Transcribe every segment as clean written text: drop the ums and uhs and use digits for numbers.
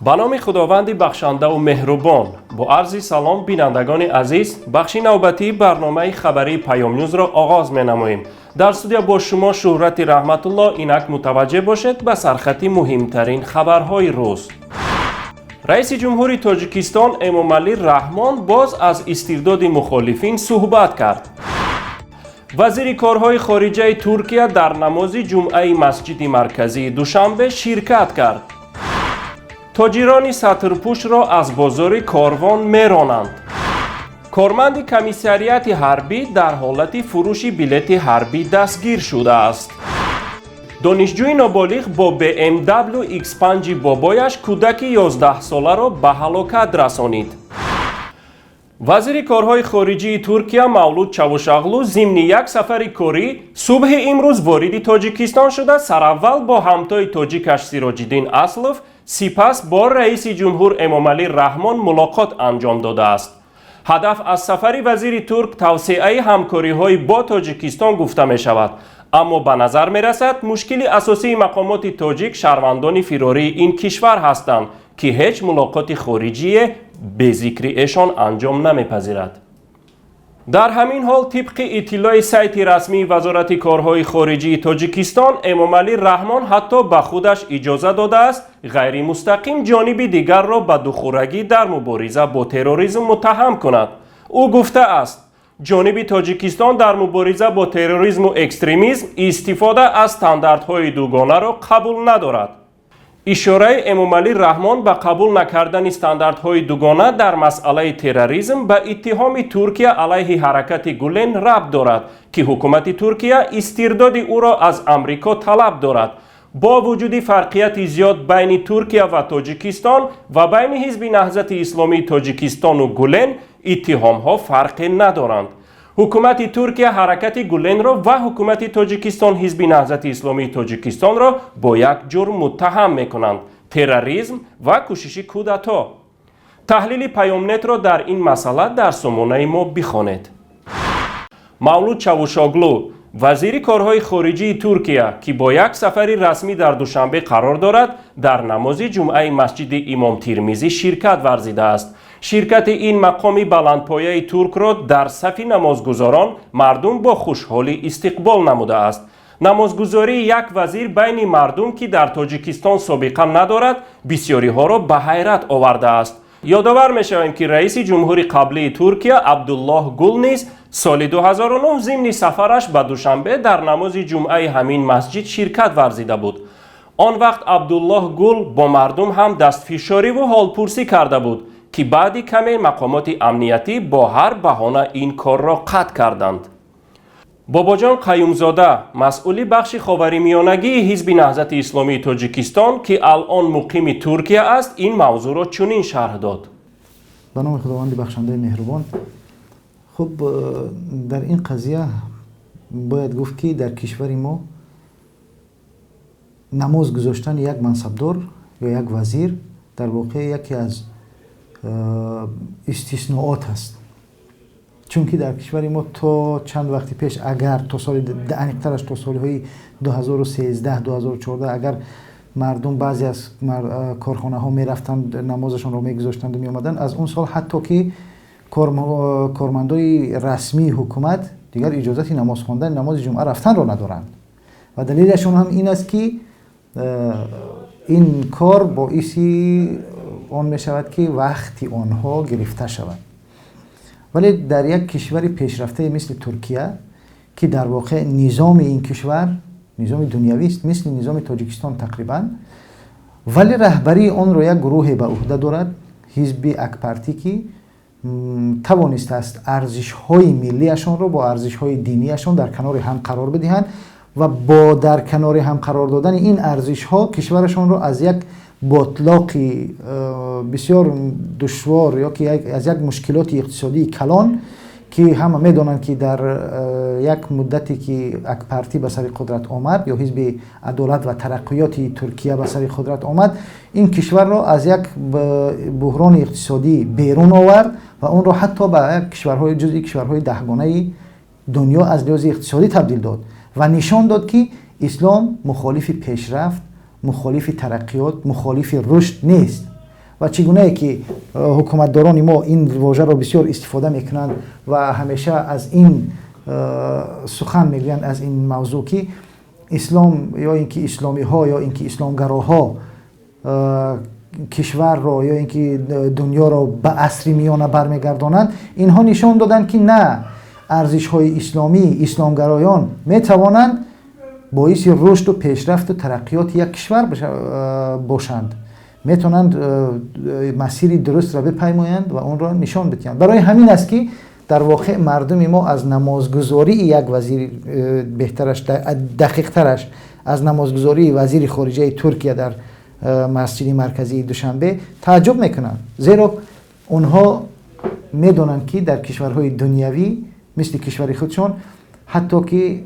به نام خداوند بخشنده و مهربان. با عرض سلام بینندگان عزیز، بخش نوبتی برنامه خبری پیام نیوز را آغاز می‌نماییم. در استودیو با شما شهرت رحمت الله. اینک متوجه باشید به سرخط مهمترین خبرهای روز. رئیس جمهوری تاجیکستان امامعلی رحمان باز از استرداد مخالفین صحبت کرد. وزیر کارهای خارجه ترکیه در نماز جمعه مسجد مرکزی دوشنبه شرکت کرد. تاجران سطرپوش را از بازار کاروان میرانند. کارمند کمیسریات حربی در حالت فروش بلیط حربی دستگیر شده است. دانشجوی نابالغ با BMW X5 بابایش کودک 11 ساله را به هلاکت رسانید. وزیر کارهای خارجه ترکیه مولود چاوشاغلو ضمن یک سفر کاری صبح امروز وارد تاجیکستان شده. سراول با همتای تاجیکش سیراج‌الدین اسلوف سپس با رئیس جمهور امامعلی رحمان ملاقات انجام داده است. هدف از سفر وزیر ترک توسعه همکاری‌های با تاجیکستان گفته می شود، اما به نظر می رسد مشکل اساسی مقامات تاجیک شهروندان فراری این کشور هستند که هیچ ملاقات خارجی به ذکر ایشان انجام نمیپذیرد. در همین حال طبق اطلاع سایت رسمی وزارت کارهای خارجه تاجیکستان، امامعلی رحمان حتی به خودش اجازه داده است غیر مستقیم جانب دیگر را به دخورگی در مبارزه با تروریسم متهم کند. او گفته است جانب تاجیکستان در مبارزه با تروریسم و اکستریمیسم استفاده از استانداردهای دوگانه را قبول ندارد. اشاره امامعلی رحمان به قبول نکردن استانداردهای دوگانه در مسئله تروریسم به اتهام ترکیه علیه حرکت گولن ربط دارد که حکومت ترکیه استرداد او را از امریکا طلب دارد. با وجود فرقیت زیاد بین ترکیه و تاجیکستان و بین حزب نهضت اسلامی تاجیکستان و گولن، اتهام‌ها فرقی ندارند. حکومت ترکیه حرکت گولن را و حکومت تاجیکستان حزب نهضت اسلامی تاجیکستان را با یک جرم متهم می‌کنند: تروریسم و کوشش کودتا. تحلیل پیام نت را در این مسئله در سامانه ما بخوانید. مولود چاوشاغلو وزیر کارهای خارجه ترکیه که با یک سفر رسمی در دوشنبه قرار دارد، در نماز جمعه مسجد امام ترمیزی شرکت ورزیده است. شرکت این مقامی بلندپایه ترک را در صف نمازگزاران مردم با خوشحالی استقبال نموده است. نمازگزاری یک وزیر بین مردم که در تاجیکستان سابقه ندارد، بسیاری ها را به حیرت آورده است. یادآور می‌شویم که رئیس جمهور قبلی ترکیه عبدالله گل نیز سال 2009 ضمن سفرش به دوشنبه در نماز جمعه همین مسجد شرکت ورزیده بود. آن وقت عبدالله گل با مردم هم دستفشاری و حالپرسی کرده بود که بعد کمی مقامات امنیتی با هر بهانه این کار را قطع کردند. باباجان قیومزاده مسئول بخش خاورمیانگی حزب نهضت اسلامی تاجیکستان که الان مقیم ترکیه است این موضوع را چنین شرح داد. به نام خداوند بخشنده مهربان. خب در این قضیه باید گفت که در کشور ما نماز گذاشتن یک منصبدار یا یک وزیر در واقع یکی از استثناءات است، چون که در کشور ما تا چند وقتی پیش اگر تا سال دقیق‌ترش تا سالهای 2013 2014 اگر مردم بعضی از کارخانه ها می رفتند نمازشان را می گذاشتند و می آمدند، از اون سال حتی که کارمندای رسمی حکومت دیگر اجازت نماز خواندن نماز جمعه رفتن را ندارند و دلیلشون هم این است که این کار باعثی آن می شود که وقتی آنها گرفته شود. ولی در یک کشور پیشرفته مثل ترکیه که در واقع نظام این کشور نظام دنیوی است مثل نظام تاجیکستان تقریبا، ولی رهبری آن را یک گروه به عهده دارد، حزب اکپارتی که توانسته است ارزش‌های ملیشان را با ارزش‌های دینیشان در کنار هم قرار بدهند و با در کنار هم قرار دادن این ارزش‌ها کشورشان را از یک باطلاقی بسیار دشوار یا که از یک مشکلات اقتصادی کلان که همه میدونن که در یک مدتی که اکپارتی به سر قدرت آمد یا حزب عدالت و ترقیات ترکیه به سر قدرت آمد، این کشور را از یک بحران اقتصادی بیرون آورد و اون را حتی به کشورهای جزئی کشورهای دهگانه دنیا از لحاظ اقتصادی تبدیل داد و نشان داد که اسلام مخالف پیشرفت، مخالف ترقیات، مخالف رشد نیست، و چگونه که حکومتداران ما این واژه را بسیار استفاده میکنند و همیشه از این سخن میگویند از این موضوع که اسلام یا اینکه اسلامی ها یا اینکه اسلامگراها کشور را یا اینکه دنیا را به عصر میانه برمیگردانند، اینها نشان دادند که نه، ارزش های اسلامی، اسلامگرایان میتوانند باعث رشد و پیشرفت و ترقیات یک کشور باشند، میتونند مسیری درست را بپیمایند و اون را نشان بدهند. برای همین است که در واقع مردم ما از نمازگزاری یک وزیر بهترش دقیق ترش از نمازگزاری وزیر خارجه ترکیه در مسجد مرکزی دوشنبه تعجب میکنند، زیرا اونها میدونند که در کشورهای دنیوی مثل کشور خودشون حتی که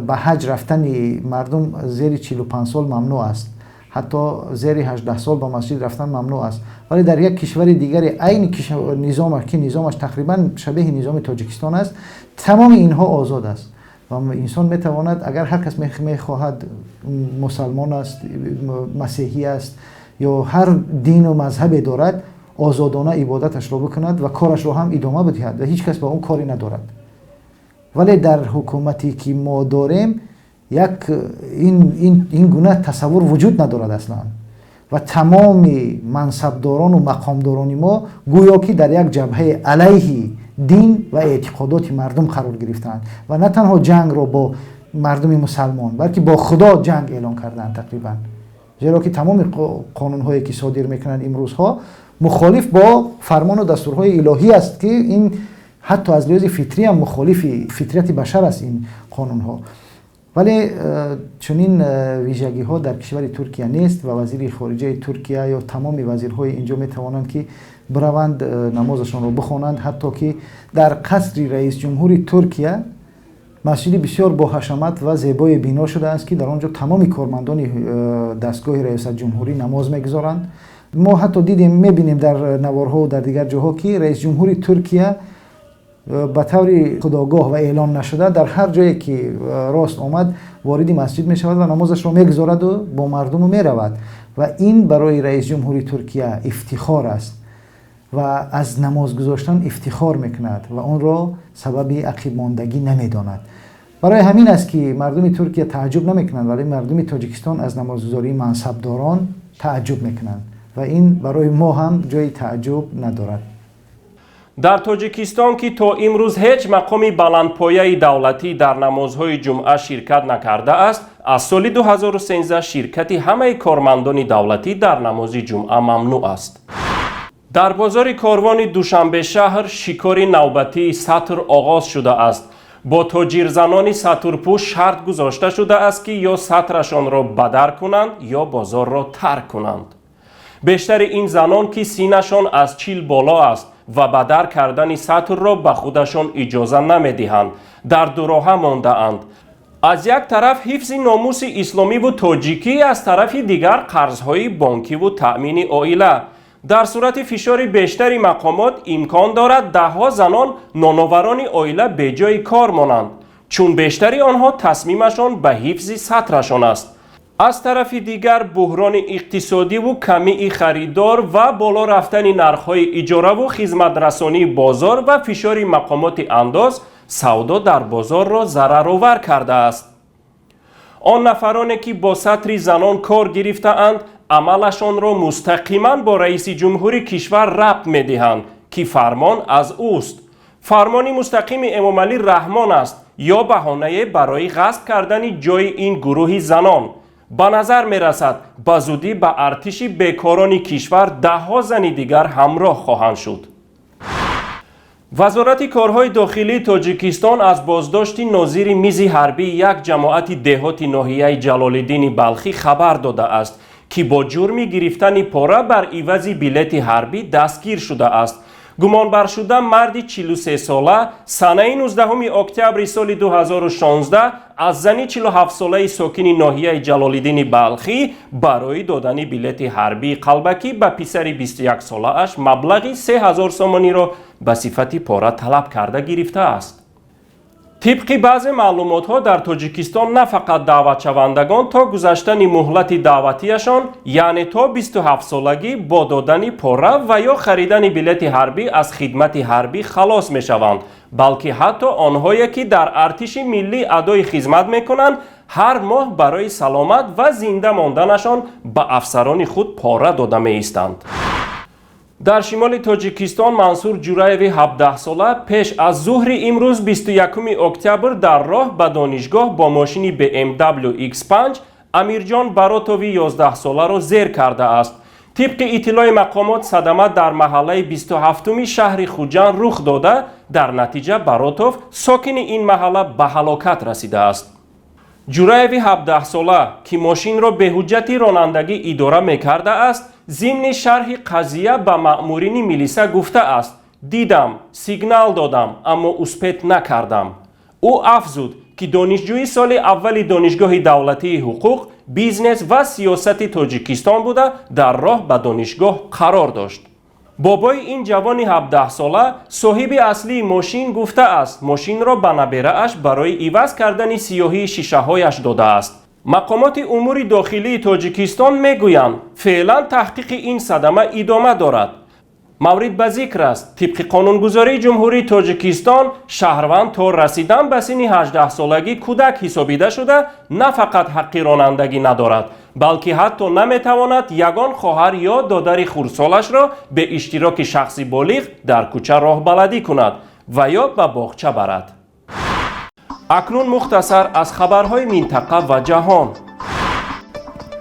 به حج رفتن مردم زیر 45 سال ممنوع است، حتی زیر 18 سال به مسجد رفتن ممنوع است، ولی در یک کشور دیگر عین نظام که نظامش تقریبا شبیه نظام تاجیکستان است، تمام اینها آزاد است و انسان میتواند اگر هر کس میخواهد، مسلمان است، مسیحی است یا هر دین و مذهبی دارد، آزادانه عبادتش را بکند و کارش را هم ادامه بدهد و هیچ کس با اون کاری ندارد. ولی در حکومتی که ما داریم یک این گونه تصور وجود ندارد اصلا و تمام منصبداران و مقامداران ما گویا که در یک جبهه علیه دین و اعتقادات مردم قرار گرفتند و نه تنها جنگ را با مردم مسلمان بلکه با خدا جنگ اعلان کردند تقریبا، زیرا که تمام قانون‌هایی که صادر میکنند امروزها مخالف با فرمان و دستورهای الهی است که این حتی از لحاظ فطری هم مخالف فطرت بشر است این قانون‌ها. ولی چنین ویژگی ها در کشور ترکیه نیست و وزیر خارجه ترکیه یا تمام وزیرهای اینجا می توانند که بروند نمازشان را بخوانند، حتی که در قصر رئیس جمهور ترکیه مسجدی بسیار با حشمت و زیبای بنا شده است که در آنجا تمام کارمندان دستگاه ریاست جمهوری نماز میگذارند. ما حتی دیدیم میبینیم در نوارها و در دیگر جاها که رئیس جمهور ترکیه به طور خودآگاه و اعلان نشده در هر جایی که راست آمد وارد مسجد می شود و نمازش را میگذارد و با مردم می رود و این برای رئیس جمهوری ترکیه افتخار است و از نماز گذاشتن افتخار میکند و اون را سبب عقب ماندگی نمیداند. برای همین است که مردم ترکیه تعجب نمیکنند ولی مردم تاجیکستان از نمازگذاری منصبداران تعجب میکنند و این برای ما هم جای تعجب ندارد. در تاجیکستان که تا امروز هیچ مقام بلندپایه دولتی در نمازهای جمعه شرکت نکرده است، از سال 2013 شرکت همه کارمندان دولتی در نماز جمعه ممنوع است. در بازار کاروان دوشنبه شهر شکار نوبتی سطر آغاز شده است. با تاجرزنان سطرپوش شرط گذاشته شده است که یا سطرشان را بدر کنند یا بازار را ترک کنند. بیشتر این زنان که سینه‌شان از چیل بالا است و بدر کردن سطر را به خودشان اجازه نمیدهند، در دو راهه مانده اند. از یک طرف حفظ ناموس اسلامی و تاجیکی، از طرف دیگر قرضهای بانکی و تأمین عائله. در صورت فشار بیشتری مقامات امکان دارد دهها زنان نانآوران عائله به جای کار مانند، چون بیشتری آنها تصمیمشان به حفظ سطرشان است. از طرف دیگر بحران اقتصادی و کمی خریدار و بالا رفتن نرخ‌های اجاره و خدمت رسانی بازار و فشار مقامات انداز سودا در بازار را ضررآور کرده است. آن نفرانی که با سطر زنان کار گرفته‌اند عملشان را مستقیما با رئیس جمهور کشور ربط می‌دهند که فرمان از اوست. فرمان مستقیم امام علی رحمان است یا بهانه برای غصب کردن جای این گروه زنان. به نظر می رسد به زودی به ارتش بیکاران کشور دهها زن دیگر همراه خواهند شد. وزارت کارهای داخلی تاجیکستان از بازداشت ناظر میز حربی یک جماعت دهات ناحیه جلال‌الدین بلخی خبر داده است که با جرم گرفتن پاره بر عوض بلیط حربی دستگیر شده است. گمان بر شده مرد 43 ساله سنه 19 اکتبر سال 2016 از زن 47 ساله ساکن ناحیه جلال‌الدین بلخی برای دادن بلیط حربی قلبکی به پسر 21 ساله اش مبلغ 3000 سومانی را به صفت پاره طلب کرده گرفته است. طبق بعض معلومات ها در تاجیکستان نه فقط دعوت شوندگان تا گذشتن مهلت دعوتیشان یعنی تا 27 سالگی با دادن پاره و یا خریدن بلیط حربی از خدمت حربی خلاص می شوند، بلکه حتی آنهایی که در ارتش ملی ادای خدمت می کنند هر ماه برای سلامت و زنده ماندنشان به افسران خود پاره داده می ایستند. در شمال تاجیکستان منصور جورایوی 17 ساله پیش از ظهر امروز 21 اکتبر در راه به دانشگاه با ماشین BMW X5 امیرجان براتوی 11 ساله را زیر کرده است. طبق اطلاع مقامات صدمه در محله 27 شهر خوجند رخ داده، در نتیجه براتوف ساکن این محله به هلاکت رسیده است. جورایوی 17 ساله که ماشین را به حجت رانندگی اداره می‌کرده است، ضمن شرح قضیه به مأمورین میلیسا گفته است: دیدم، سیگنال دادم اما اثبات نکردم. او افزود که دانشجوی سال اول دانشگاه دولتی حقوق، بیزنس و سیاست تاجیکستان بوده در راه به دانشگاه قرار داشت. بابای این جوان 17 ساله صاحب اصلی ماشین گفته است ماشین را به نبیره‌اش برای عوض کردن سیاهی شیشه هایش داده است. مقامات امور داخلی تاجیکستان میگویند فعلا تحقیق این صدمه ادامه دارد. مورد به ذکر است طبق قانونگذاری جمهوری تاجیکستان شهروند تا رسیدن به سن 18 سالگی کودک حسابیده شده نه فقط حق رانندگی ندارد بلکه حتی نمیتواند یگان خواهر یا دادر خردسالش را به اشتراک شخصی بالغ در کوچه راه بلدی کند و یا به باغچه برد. اکنون مختصر از خبرهای منطقه و جهان.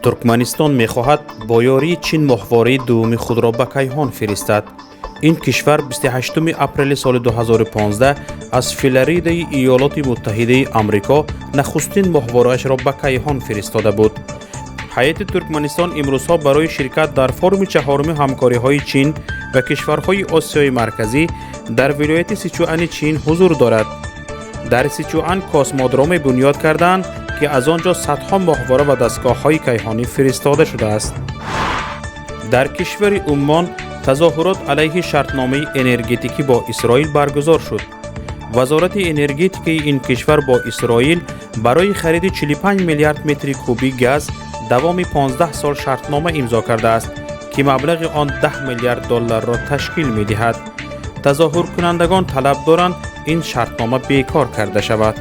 ترکمنستان می‌خواهد با یاری چین ماهواره دوم خود را به کیهان فرستد. این کشور 28 اپریل سال 2015 از فلوریدا ایالات متحده آمریکا نخستین ماهواره‌اش را به کیهان فرستاده بود. هیئت ترکمنستان امروزها برای شرکت در فرم چهارم همکاری‌های چین و کشورهای آسیای مرکزی در ولایت سیچوان چین حضور دارد. در سیچوان کاسمودروم بنیاد کردند که از آنجا صدها ماهواره و دستگاه‌های کیهانی فرستاده شده است. در کشور عمان تظاهرات علیه شرطنامه انرژتیکی با اسرائیل برگزار شد. وزارت انرژتیکی این کشور با اسرائیل برای خرید 45 میلیارد متر کوبی گاز دوام 15 سال شرطنامه امضا کرده است که مبلغ آن 10 میلیارد دلار را تشکیل می‌دهد. تظاهر کنندگان طلب دارند این شرطنامه بیکار کرده شود.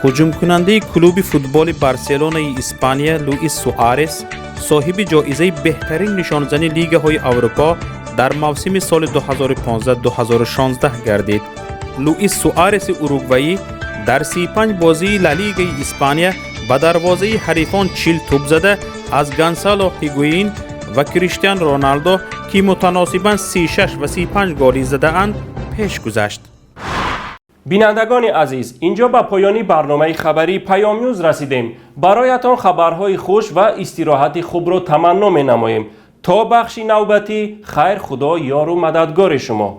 هجوم کننده کلوب فوتبال بارسلونای اسپانیا لوئیس سوآرز صاحب جایزه بهترین نشانزنی لیگ های اروپا در موسم سال 2015-2016 گردید. لوئیس سوآرز اوروگوئی در 35 بازی لالیگ اسپانیا به دروازه حریفان 40 توپ زده از گانسالو هیگوئین و کریستیانو رونالدو که متناسباً 36 و 35 گل زده اند پیش گذشت. بینندگان عزیز، اینجا به پایان برنامه خبری پیام نیوز رسیدیم. برایتان خبرهای خوش و استراحت خوب را تمنا می نماییم. تا بخش نوبتی، خیر، خدا یار و مددگار شما.